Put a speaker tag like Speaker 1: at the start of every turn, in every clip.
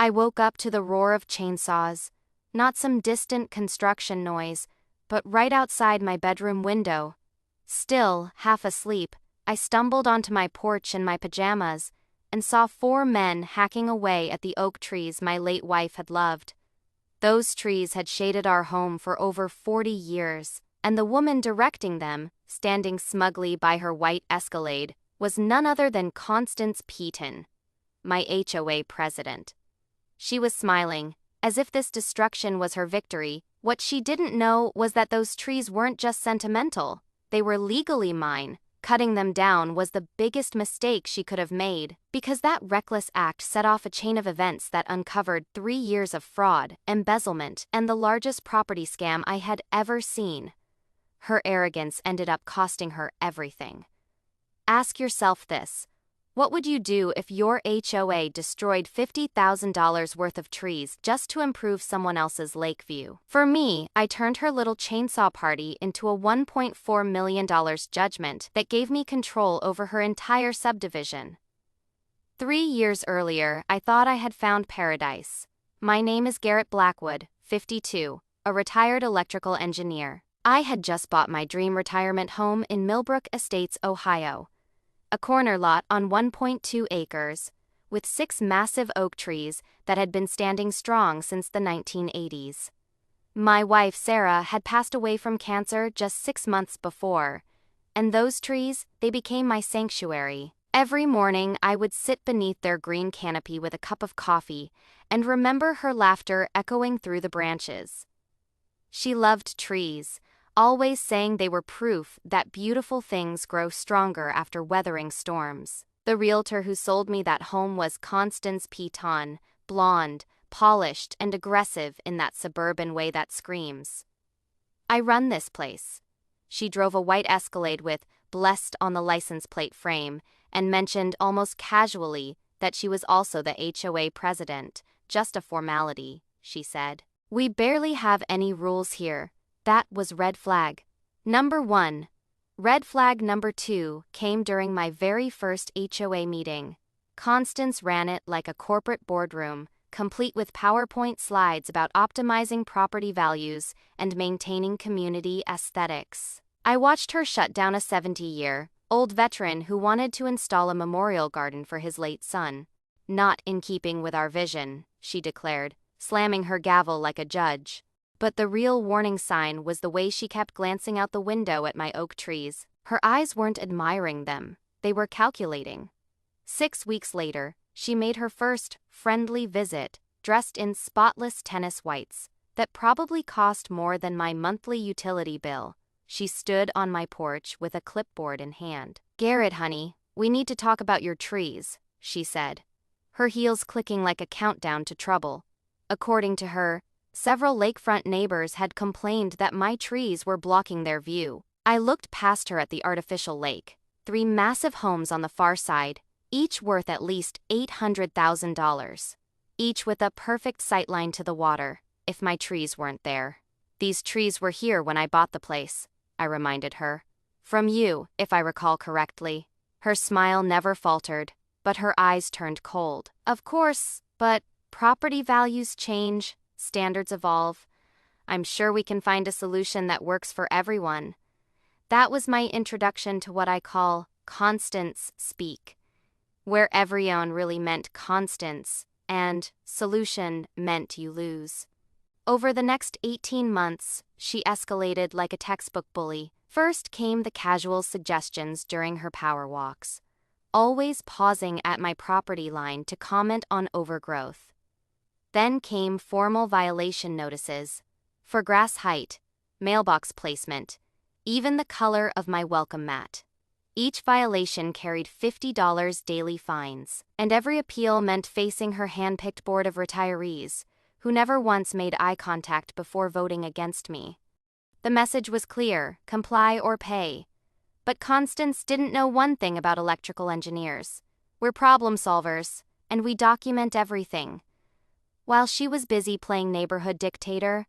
Speaker 1: I woke up to the roar of chainsaws, not some distant construction noise, but right outside my bedroom window. Still, half asleep, I stumbled onto my porch in my pajamas and saw 4 men hacking away at the oak trees my late wife had loved. Those trees had shaded our home for over 40 years, and the woman directing them, standing smugly by her white Escalade, was none other than Constance Peaton, my HOA president. She was smiling, as if this destruction was her victory. What she didn't know was that those trees weren't just sentimental, they were legally mine. Cutting them down was the biggest mistake she could have made, because that reckless act set off a chain of events that uncovered 3 years of fraud, embezzlement, and the largest property scam I had ever seen. Her arrogance ended up costing her everything. Ask yourself this: what would you do if your HOA destroyed $50,000 worth of trees just to improve someone else's lake view? For me, I turned her little chainsaw party into a $1.4 million judgment that gave me control over her entire subdivision. 3 years earlier, I thought I had found paradise. My name is Garrett Blackwood, 52, a retired electrical engineer. I had just bought my dream retirement home in Millbrook Estates, Ohio. A corner lot on 1.2 acres, with 6 massive oak trees that had been standing strong since the 1980s. My wife Sarah had passed away from cancer just 6 months before, and those trees, they became my sanctuary. Every morning I would sit beneath their green canopy with a cup of coffee and remember her laughter echoing through the branches. She loved trees, always saying they were proof that beautiful things grow stronger after weathering storms. The realtor who sold me that home was Constance Peaton, blonde, polished, and aggressive in that suburban way that screams, "I run this place." She drove a white Escalade with "Blessed" on the license plate frame and mentioned almost casually that she was also the HOA president. "Just a formality," she said. "We barely have any rules here." That was red flag number 1. Red flag number 2 came during my very first HOA meeting. Constance ran it like a corporate boardroom, complete with PowerPoint slides about optimizing property values and maintaining community aesthetics. I watched her shut down a 70-year-old veteran who wanted to install a memorial garden for his late son. "Not in keeping with our vision," she declared, slamming her gavel like a judge. But the real warning sign was the way she kept glancing out the window at my oak trees. Her eyes weren't admiring them, they were calculating. 6 weeks later, she made her first friendly visit, dressed in spotless tennis whites that probably cost more than my monthly utility bill. She stood on my porch with a clipboard in hand. "Garrett, honey, we need to talk about your trees," she said, her heels clicking like a countdown to trouble. According to her, several lakefront neighbors had complained that my trees were blocking their view. I looked past her at the artificial lake, 3 massive homes on the far side, each worth at least $800,000. Each with a perfect sightline to the water, if my trees weren't there. "These trees were here when I bought the place," I reminded her. "From you, if I recall correctly." Her smile never faltered, but her eyes turned cold. "Of course, but property values change. Standards evolve. I'm sure we can find a solution that works for everyone." That was my introduction to what I call Constance speak, where every own really meant Constance, and solution meant you lose. Over the next 18 months, she escalated like a textbook bully. First came the casual suggestions during her power walks, always pausing at my property line to comment on overgrowth. Then came formal violation notices for grass height, mailbox placement, even the color of my welcome mat. Each violation carried $50 daily fines, and every appeal meant facing her hand-picked board of retirees, who never once made eye contact before voting against me. The message was clear: comply or pay. But Constance didn't know one thing about electrical engineers. We're problem solvers, and we document everything. While she was busy playing neighborhood dictator,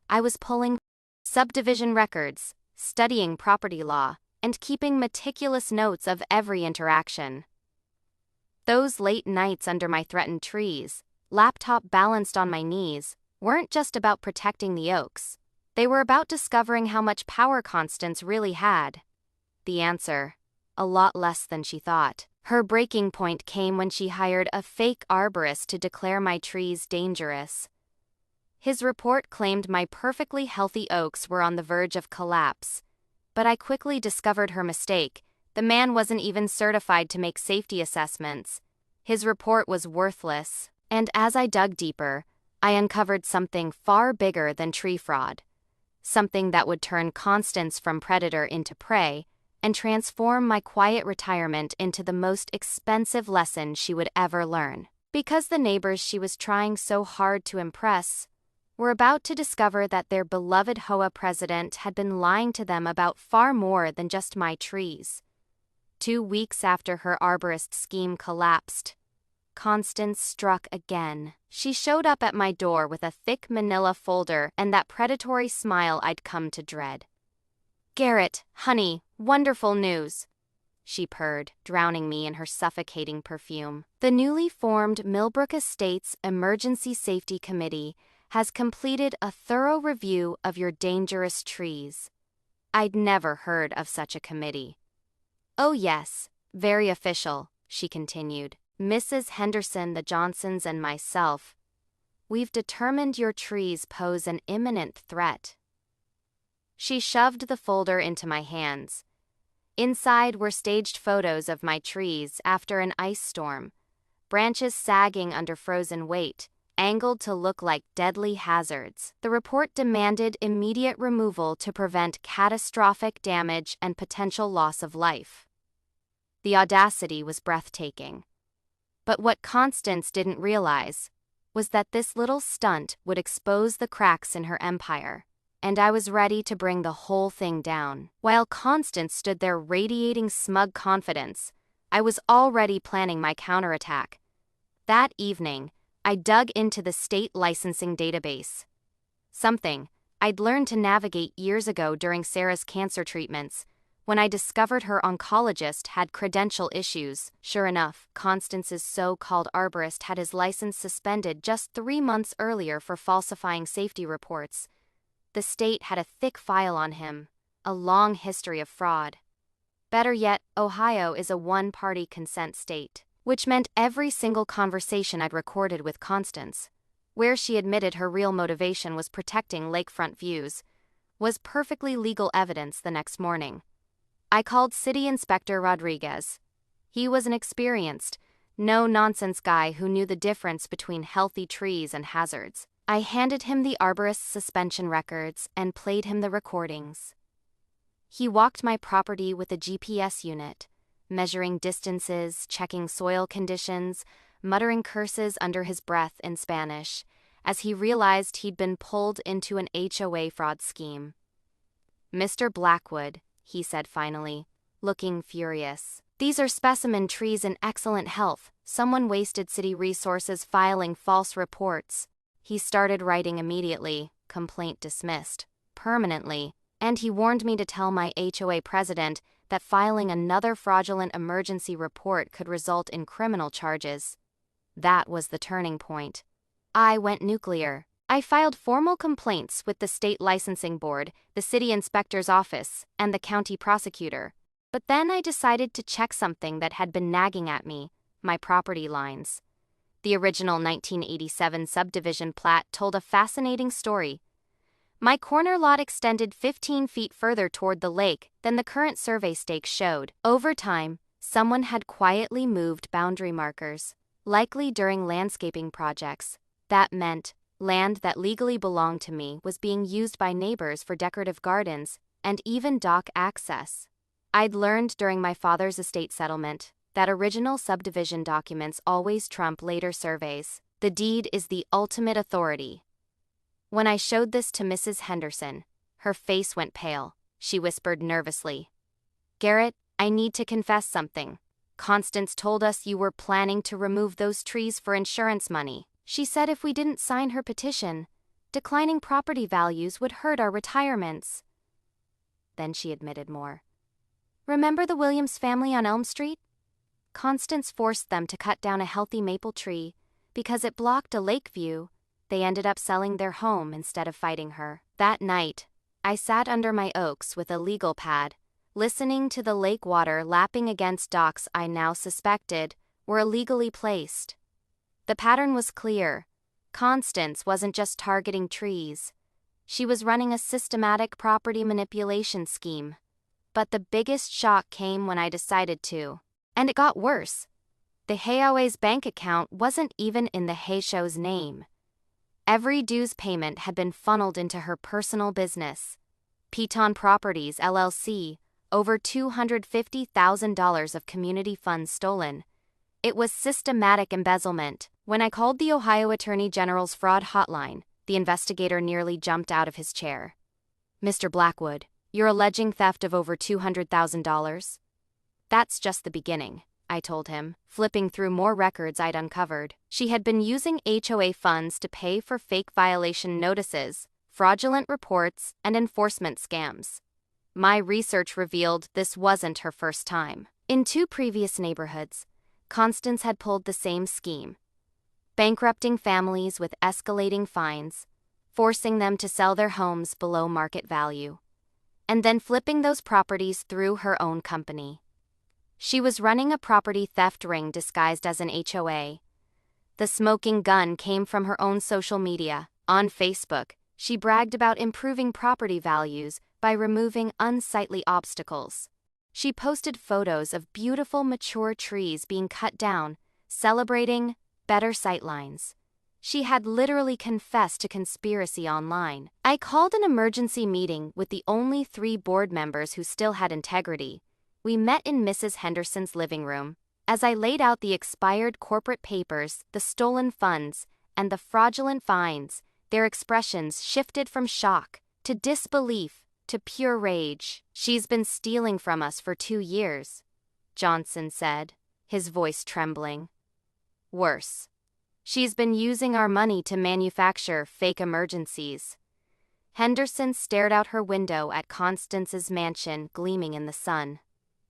Speaker 1: I was pulling subdivision records, studying property law, and keeping meticulous notes of every interaction. Those late nights under my threatened trees, laptop balanced on my knees, weren't just about protecting the oaks. They were about discovering how much power Constance really had. The answer: a lot less than she thought. Her breaking point came when she hired a fake arborist to declare my trees dangerous. His report claimed my perfectly healthy oaks were on the verge of collapse. But I quickly discovered her mistake. The man wasn't even certified to make safety assessments. His report was worthless. And as I dug deeper, I uncovered something far bigger than tree fraud. Something that would turn Constance from predator into prey and transform my quiet retirement into the most expensive lesson she would ever learn. Because the neighbors she was trying so hard to impress were about to discover that their beloved HOA president had been lying to them about far more than just my trees. 2 weeks after her arborist scheme collapsed, Constance struck again. She showed up at my door with a thick manila folder and that predatory smile I'd come to dread. "Garrett, honey, wonderful news," she purred, drowning me in her suffocating perfume. "The newly formed Millbrook Estates Emergency Safety Committee has completed a thorough review of your dangerous trees." I'd never heard of such a committee. "Oh yes, very official," she continued. "Mrs. Henderson, the Johnsons, and myself, we've determined your trees pose an imminent threat." She shoved the folder into my hands. Inside were staged photos of my trees after an ice storm, branches sagging under frozen weight, angled to look like deadly hazards. The report demanded immediate removal to prevent catastrophic damage and potential loss of life. The audacity was breathtaking. But what Constance didn't realize was that this little stunt would expose the cracks in her empire, and I was ready to bring the whole thing down. While Constance stood there radiating smug confidence, I was already planning my counterattack. That evening, I dug into the state licensing database. Something I'd learned to navigate years ago during Sarah's cancer treatments, when I discovered her oncologist had credential issues. Sure enough, Constance's so-called arborist had his license suspended just 3 months earlier for falsifying safety reports. The state had a thick file on him, a long history of fraud. Better yet, Ohio is a one-party consent state, which meant every single conversation I'd recorded with Constance, where she admitted her real motivation was protecting lakefront views, was perfectly legal evidence the next morning. I called City Inspector Rodriguez. He was an experienced, no-nonsense guy who knew the difference between healthy trees and hazards. I handed him the arborist's suspension records and played him the recordings. He walked my property with a GPS unit, measuring distances, checking soil conditions, muttering curses under his breath in Spanish, as he realized he'd been pulled into an HOA fraud scheme. "Mr. Blackwood," he said finally, looking furious, "these are specimen trees in excellent health. Someone wasted city resources filing false reports." He started writing immediately, complaint dismissed, permanently, and he warned me to tell my HOA president that filing another fraudulent emergency report could result in criminal charges. That was the turning point. I went nuclear. I filed formal complaints with the state licensing board, the city inspector's office, and the county prosecutor. But then I decided to check something that had been nagging at me: my property lines. The original 1987 subdivision plat told a fascinating story. My corner lot extended 15 feet further toward the lake than the current survey stakes showed. Over time, someone had quietly moved boundary markers, likely during landscaping projects. That meant land that legally belonged to me was being used by neighbors for decorative gardens and even dock access. I'd learned during my father's estate settlement that original subdivision documents always trump later surveys. The deed is the ultimate authority. When I showed this to Mrs. Henderson, her face went pale. She whispered nervously, "Garrett, I need to confess something. Constance told us you were planning to remove those trees for insurance money. She said if we didn't sign her petition, declining property values would hurt our retirements." Then she admitted more. "Remember the Williams family on Elm Street? Constance forced them to cut down a healthy maple tree, because it blocked a lake view, they ended up selling their home instead of fighting her. That night, I sat under my oaks with a legal pad, listening to the lake water lapping against docks I now suspected were illegally placed. The pattern was clear. Constance wasn't just targeting trees. She was running a systematic property manipulation scheme. But the biggest shock came when I decided to. And it got worse. The HOA's bank account wasn't even in the HOA's name. Every dues payment had been funneled into her personal business, Piton Properties LLC, over $250,000 of community funds stolen. It was systematic embezzlement. When I called the Ohio Attorney General's fraud hotline, the investigator nearly jumped out of his chair. "Mr. Blackwood, you're alleging theft of over $200,000? "That's just the beginning," I told him, flipping through more records I'd uncovered. She had been using HOA funds to pay for fake violation notices, fraudulent reports, and enforcement scams. My research revealed this wasn't her first time. In 2 previous neighborhoods, Constance had pulled the same scheme, bankrupting families with escalating fines, forcing them to sell their homes below market value, and then flipping those properties through her own company. She was running a property theft ring disguised as an HOA. The smoking gun came from her own social media. On Facebook, she bragged about improving property values by removing unsightly obstacles. She posted photos of beautiful mature trees being cut down, celebrating better sightlines. She had literally confessed to conspiracy online. I called an emergency meeting with the only 3 board members who still had integrity. We met in Mrs. Henderson's living room. As I laid out the expired corporate papers, the stolen funds, and the fraudulent fines, their expressions shifted from shock to disbelief to pure rage. "She's been stealing from us for 2 years," Johnson said, his voice trembling. "Worse. She's been using our money to manufacture fake emergencies." Henderson stared out her window at Constance's mansion gleaming in the sun.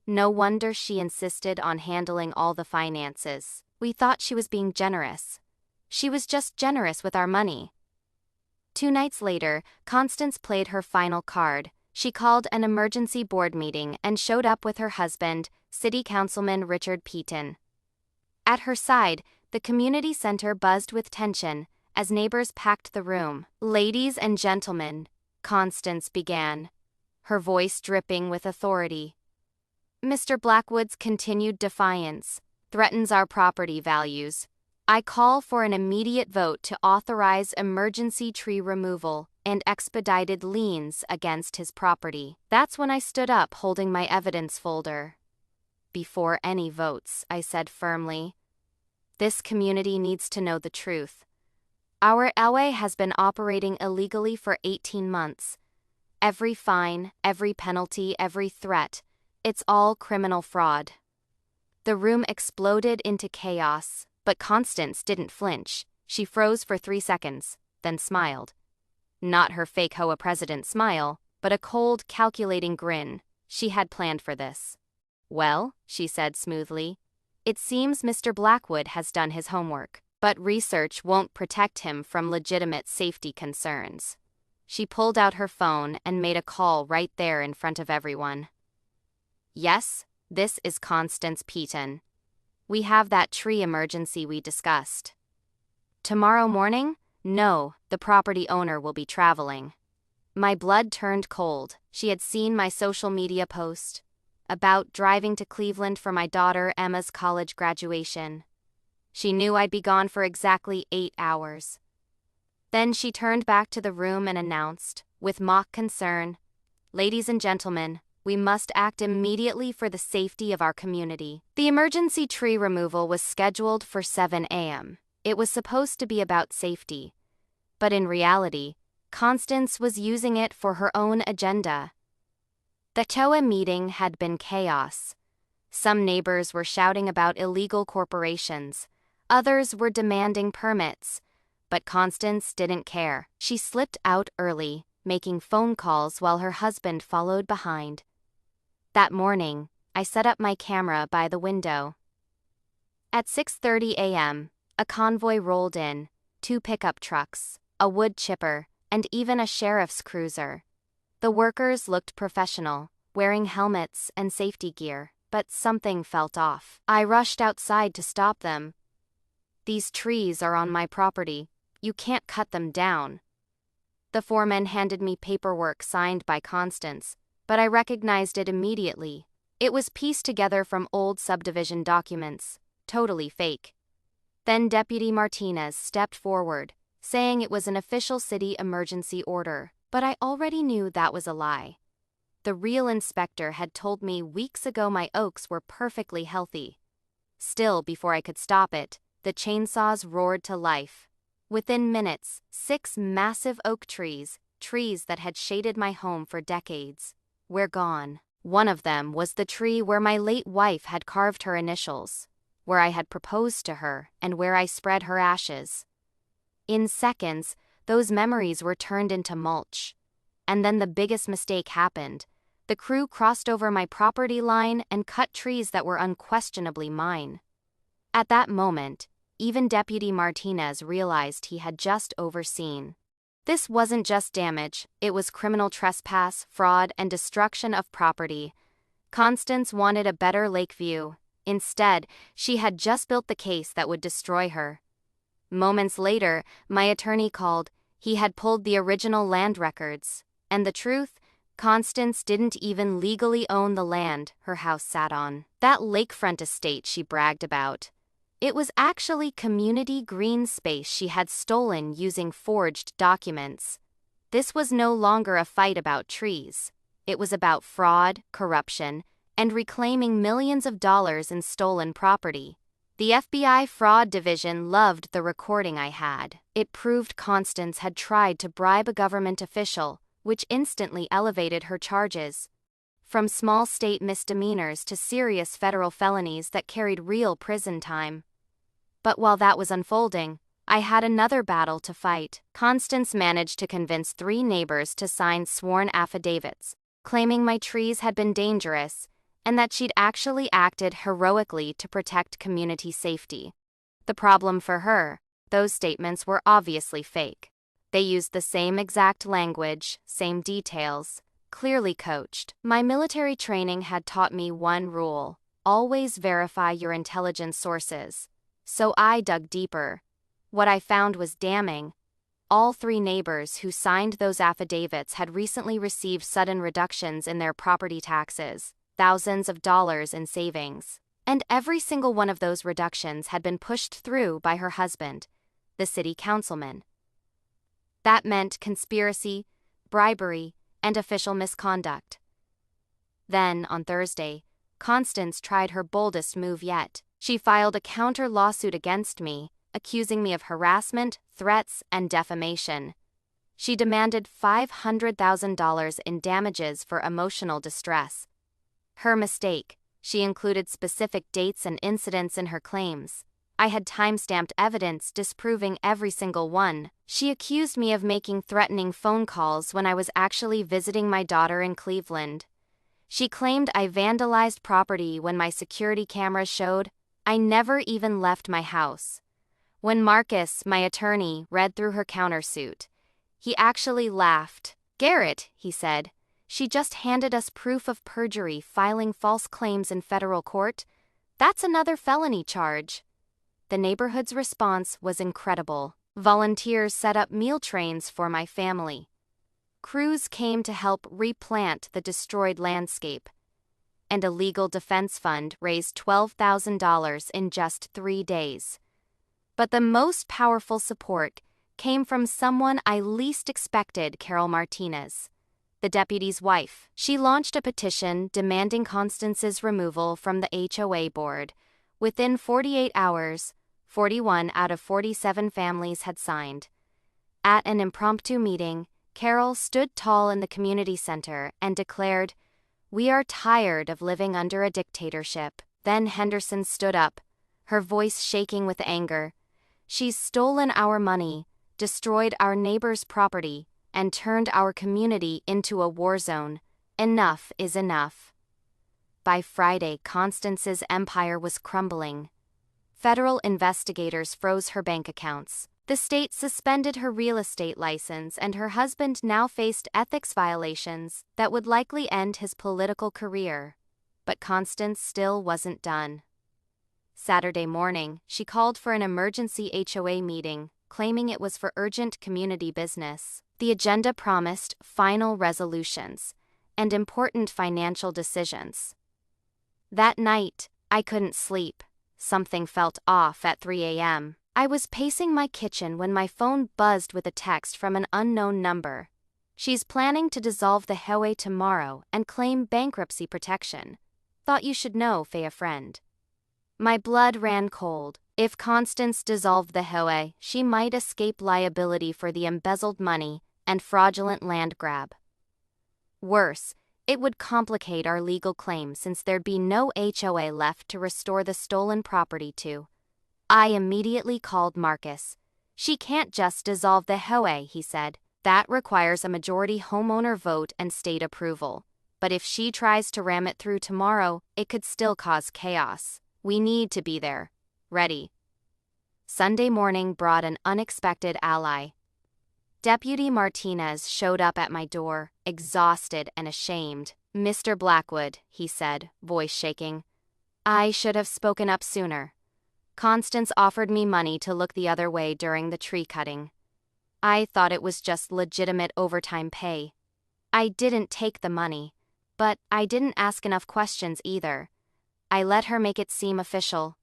Speaker 1: No wonder she insisted on handling all the finances. "We thought she was being generous. She was just generous with our money." 2 nights later, Constance played her final card. She called an emergency board meeting and showed up with her husband, City Councilman Richard Peaton. At her side, the community center buzzed with tension as neighbors packed the room. "Ladies and gentlemen," Constance began, her voice dripping with authority. "Mr. Blackwood's continued defiance threatens our property values. I call for an immediate vote to authorize emergency tree removal and expedited liens against his property." That's when I stood up holding my evidence folder. "Before any votes," I said firmly, "this community needs to know the truth. Our HOA has been operating illegally for 18 months. Every fine, every penalty, every threat, it's all criminal fraud." The room exploded into chaos. But Constance didn't flinch. She froze for 3 seconds, then smiled. Not her fake HOA president smile, but a cold, calculating grin. She had planned for this. "Well," she said smoothly, "it seems Mr. Blackwood has done his homework, but research won't protect him from legitimate safety concerns." She pulled out her phone and made a call right there in front of everyone. "Yes, this is Constance Peaton. We have that tree emergency we discussed. Tomorrow morning? No, the property owner will be traveling." My blood turned cold. She had seen my social media post about driving to Cleveland for my daughter Emma's college graduation. She knew I'd be gone for exactly 8 hours. Then she turned back to the room and announced, with mock concern, "Ladies and gentlemen, we must act immediately for the safety of our community." The emergency tree removal was scheduled for 7 a.m. It was supposed to be about safety. But in reality, Constance was using it for her own agenda. The HOA meeting had been chaos. Some neighbors were shouting about illegal corporations. Others were demanding permits. But Constance didn't care. She slipped out early, making phone calls while her husband followed behind. That morning, I set up my camera by the window. At 6:30 a.m., A convoy rolled in, 2 pickup trucks, a wood chipper, and even a sheriff's cruiser. The workers looked professional, wearing helmets and safety gear, but something felt off. I rushed outside to stop them. "These trees are on my property. You can't cut them down." The foreman handed me paperwork signed by Constance, but I recognized it immediately. It was pieced together from old subdivision documents, totally fake. Then Deputy Martinez stepped forward, saying it was an official city emergency order, but I already knew that was a lie. The real inspector had told me weeks ago my oaks were perfectly healthy. Still, before I could stop it, the chainsaws roared to life. Within minutes, 6 massive oak trees that had shaded my home for decades, were gone. One of them was the tree where my late wife had carved her initials, where I had proposed to her, and where I spread her ashes. In seconds, those memories were turned into mulch. And then the biggest mistake happened. The crew crossed over my property line and cut trees that were unquestionably mine. At that moment, even Deputy Martinez realized he had just overseen. This wasn't just damage, it was criminal trespass, fraud, and destruction of property. Constance wanted a better lake view. Instead, she had just built the case that would destroy her. Moments later, my attorney called. He had pulled the original land records. And the truth? Constance didn't even legally own the land her house sat on. That lakefront estate she bragged about. It was actually community green space she had stolen using forged documents. This was no longer a fight about trees. It was about fraud, corruption, and reclaiming millions of dollars in stolen property. The FBI fraud division loved the recording I had. It proved Constance had tried to bribe a government official, which instantly elevated her charges. From small state misdemeanors to serious federal felonies that carried real prison time. But while that was unfolding, I had another battle to fight. Constance managed to convince 3 neighbors to sign sworn affidavits, claiming my trees had been dangerous, and that she'd actually acted heroically to protect community safety. The problem for her, those statements were obviously fake. They used the same exact language, same details, clearly coached. My military training had taught me one rule: always verify your intelligence sources. So I dug deeper. What I found was damning. All 3 neighbors who signed those affidavits had recently received sudden reductions in their property taxes, thousands of dollars in savings. And every single one of those reductions had been pushed through by her husband, the city councilman. That meant conspiracy, bribery, and official misconduct. Then, on Thursday, Constance tried her boldest move yet. She filed a counter-lawsuit against me, accusing me of harassment, threats, and defamation. She demanded $500,000 in damages for emotional distress. Her mistake: she included specific dates and incidents in her claims. I had time-stamped evidence disproving every single one. She accused me of making threatening phone calls when I was actually visiting my daughter in Cleveland. She claimed I vandalized property when my security cameras showed I never even left my house. When Marcus, my attorney, read through her countersuit, he actually laughed. "Garrett," he said, "she just handed us proof of perjury filing false claims in federal court. That's another felony charge." The neighborhood's response was incredible. Volunteers set up meal trains for my family. Crews came to help replant the destroyed landscape. And a legal defense fund raised $12,000 in just 3 days. But the most powerful support came from someone I least expected: Carol Martinez, the deputy's wife. She launched a petition demanding Constance's removal from the HOA board. Within 48 hours, 41 out of 47 families had signed. At an impromptu meeting, Carol stood tall in the community center and declared, "We are tired of living under a dictatorship." Then Henderson stood up, her voice shaking with anger. "She's stolen our money, destroyed our neighbor's property, and turned our community into a war zone. Enough is enough." By Friday, Constance's empire was crumbling. Federal investigators froze her bank accounts. The state suspended her real estate license, and her husband now faced ethics violations that would likely end his political career. But Constance still wasn't done. Saturday morning, she called for an emergency HOA meeting, claiming it was for urgent community business. The agenda promised final resolutions and important financial decisions. That night, I couldn't sleep. Something felt off at 3 a.m. I was pacing my kitchen when my phone buzzed with a text from an unknown number. "She's planning to dissolve the HOA tomorrow and claim bankruptcy protection. Thought you should know, Faye, a friend." My blood ran cold. If Constance dissolved the HOA, she might escape liability for the embezzled money and fraudulent land grab. Worse, it would complicate our legal claim since there'd be no HOA left to restore the stolen property to. I immediately called Marcus. "She can't just dissolve the HOA," he said. "That requires a majority homeowner vote and state approval. But if she tries to ram it through tomorrow, it could still cause chaos. We need to be there. Ready." Sunday morning brought an unexpected ally. Deputy Martinez showed up at my door, exhausted and ashamed. "Mr. Blackwood," he said, voice shaking. "I should have spoken up sooner. Constance offered me money to look the other way during the tree cutting. I thought it was just legitimate overtime pay. I didn't take the money, but I didn't ask enough questions either. I let her make it seem official."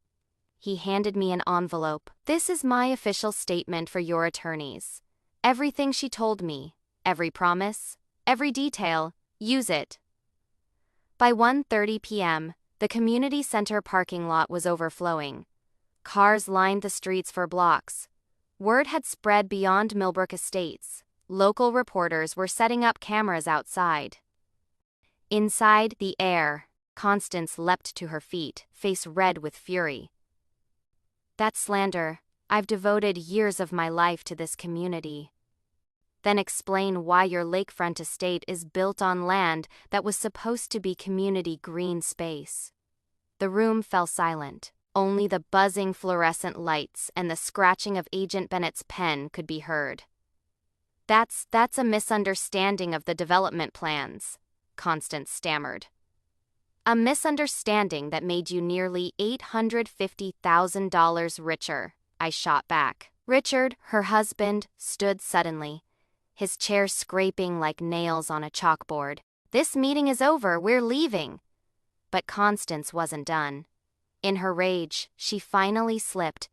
Speaker 1: He handed me an envelope. "This is my official statement for your attorneys. Everything she told me, every promise, every detail, use it." By 1:30 p.m., the community center parking lot was overflowing. Cars lined the streets for blocks. Word had spread beyond Millbrook Estates. Local reporters were setting up cameras outside. Inside, the air. Constance leapt to her feet, face red with fury. "That's slander. I've devoted years of my life to this community." "Then explain why your lakefront estate is built on land that was supposed to be community green space." The room fell silent. Only the buzzing fluorescent lights and the scratching of Agent Bennett's pen could be heard. That's a misunderstanding of the development plans," Constance stammered. "A misunderstanding that made you nearly $850,000 richer," I shot back. Richard, her husband, stood suddenly, his chair scraping like nails on a chalkboard. "This meeting is over, we're leaving." But Constance wasn't done. In her rage, she finally slipped.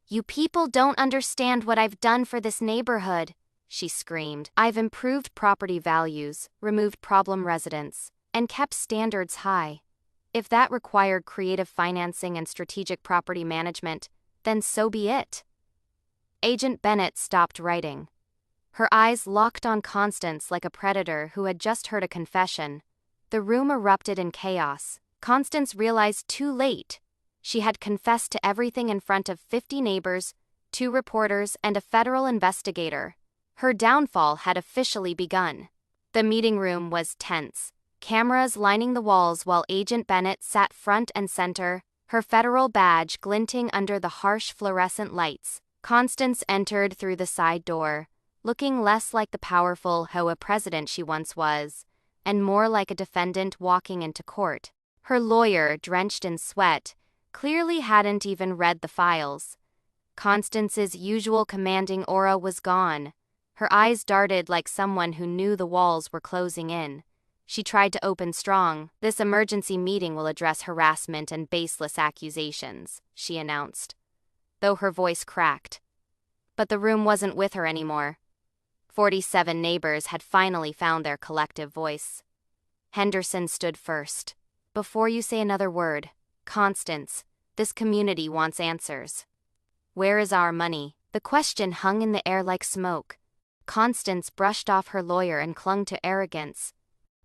Speaker 1: "You people don't understand what I've done for this neighborhood," she screamed. "I've improved property values, removed problem residents, and kept standards high. If that required creative financing and strategic property management, then so be it." Agent Bennett stopped writing. Her eyes locked on Constance like a predator who had just heard a confession. The room erupted in chaos. Constance realized too late. She had confessed to everything in front of 50 neighbors, 2 reporters, and a federal investigator. Her downfall had officially begun. The meeting room was tense. Cameras lining the walls while Agent Bennett sat front and center, her federal badge glinting under the harsh fluorescent lights. Constance entered through the side door, looking less like the powerful HOA president she once was, and more like a defendant walking into court. Her lawyer, drenched in sweat, clearly hadn't even read the files. Constance's usual commanding aura was gone. Her eyes darted like someone who knew the walls were closing in. She tried to open strong. "This emergency meeting will address harassment and baseless accusations," she announced, though her voice cracked. But the room wasn't with her anymore. 47 neighbors had finally found their collective voice. Henderson stood first. "Before you say another word, Constance, this community wants answers. Where is our money?" The question hung in the air like smoke. Constance brushed off her lawyer and clung to arrogance.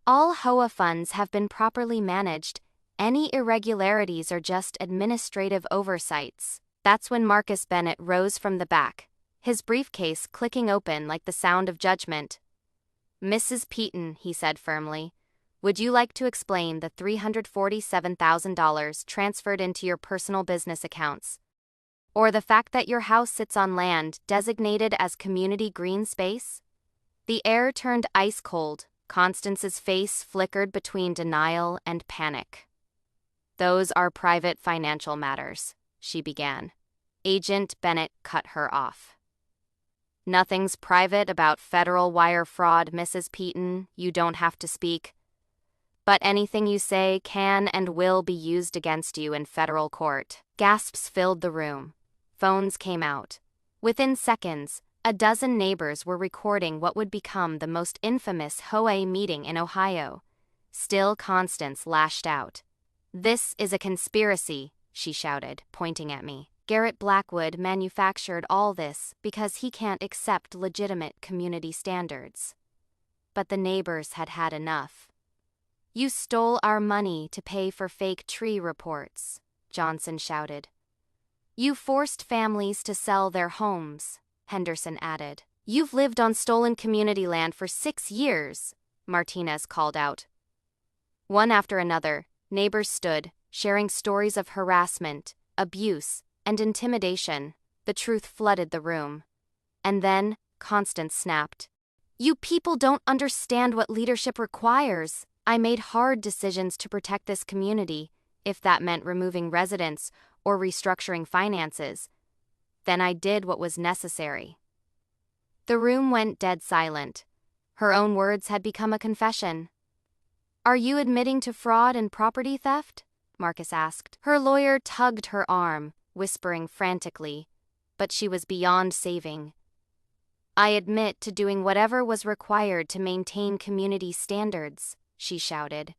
Speaker 1: "All HOA funds have been properly managed. Any irregularities are just administrative oversights." That's when Marcus Bennett rose from the back, his briefcase clicking open like the sound of judgment. "Mrs. Peaton," he said firmly, "would you like to explain the $347,000 transferred into your personal business accounts Or the fact that your house sits on land designated as community green space? The air turned ice cold. Constance's face flickered between denial and panic. Those are private financial matters, she began. Agent Bennett cut her off. Nothing's private about federal wire fraud, Mrs. Peaton. You don't have to speak. But anything you say can and will be used against you in federal court. Gasps filled the room. Phones came out. Within seconds, a dozen neighbors were recording what would become the most infamous HOA meeting in Ohio. Still, Constance lashed out. "This is a conspiracy," she shouted, pointing at me. "Garrett Blackwood manufactured all this because he can't accept legitimate community standards." But the neighbors had had enough. "You stole our money to pay for fake tree reports," Johnson shouted. "You forced families to sell their homes," Henderson added. "You've lived on stolen community land for 6 years," Martinez called out. One after another, neighbors stood, sharing stories of harassment, abuse, and intimidation. The truth flooded the room. And then, Constance snapped. "You people don't understand what leadership requires. I made hard decisions to protect this community, if that meant removing residents or restructuring finances. Then I did what was necessary." The room went dead silent. Her own words had become a confession. "Are you admitting to fraud and property theft?" Marcus asked. Her lawyer tugged her arm, whispering frantically, but she was beyond saving. "I admit to doing whatever was required to maintain community standards," she shouted.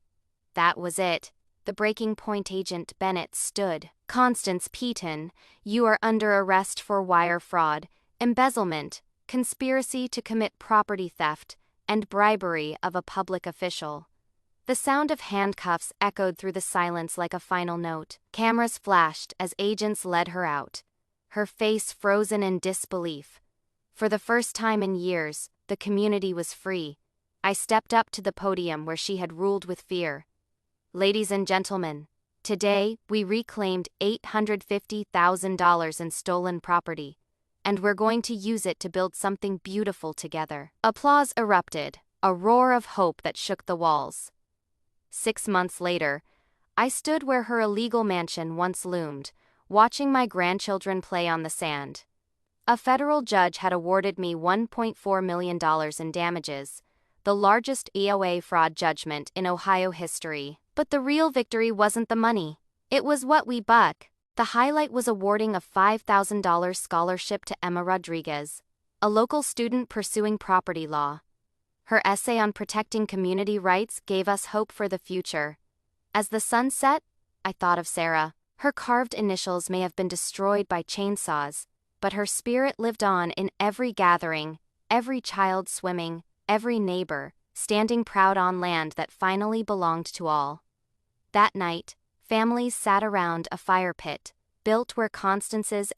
Speaker 1: That was it. The breaking point. Agent Bennett stood. "Constance Peaton, you are under arrest for wire fraud, embezzlement, conspiracy to commit property theft, and bribery of a public official." The sound of handcuffs echoed through the silence like a final note. Cameras flashed as agents led her out, her face frozen in disbelief. For the first time in years, the community was free. I stepped up to the podium where she had ruled with fear. "Ladies and gentlemen, today we reclaimed $850,000 in stolen property, and we're going to use it to build something beautiful together." Applause erupted, a roar of hope that shook the walls. 6 months later, I stood where her illegal mansion once loomed, watching my grandchildren play on the sand. A federal judge had awarded me $1.4 million in damages, the largest HOA fraud judgment in Ohio history. But the real victory wasn't the money. It was what we buck. The highlight was awarding a $5,000 scholarship to Emma Rodriguez, a local student pursuing property law. Her essay on protecting community rights gave us hope for the future. As the sun set, I thought of Sarah. Her carved initials may have been destroyed by chainsaws, but her spirit lived on in every gathering, every child swimming, every neighbor, standing proud on land that finally belonged to all. That night, families sat around a fire pit, built where Constance's